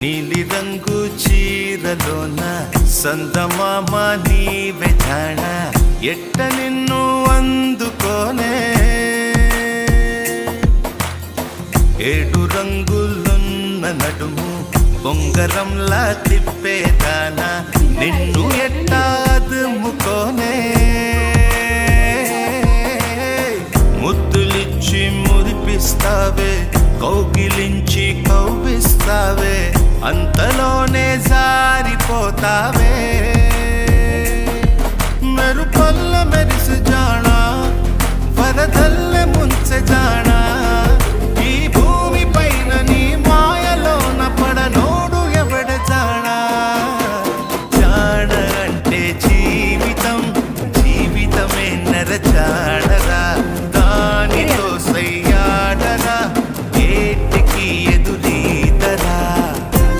నీలి రంగు చీరలోన సందమామ నీవే జాణ ఎట్ట నిన్ను అందుకోనే ఏడు రంగులున్న నడుము బొంగరంలా తిప్పేదానా నిన్ను ఎట్టాదుముకోనే ముద్దులిచ్చి మురిపిస్తావే కౌగిలించి కౌగిస్తావే అంతలోనే జారిపోతావే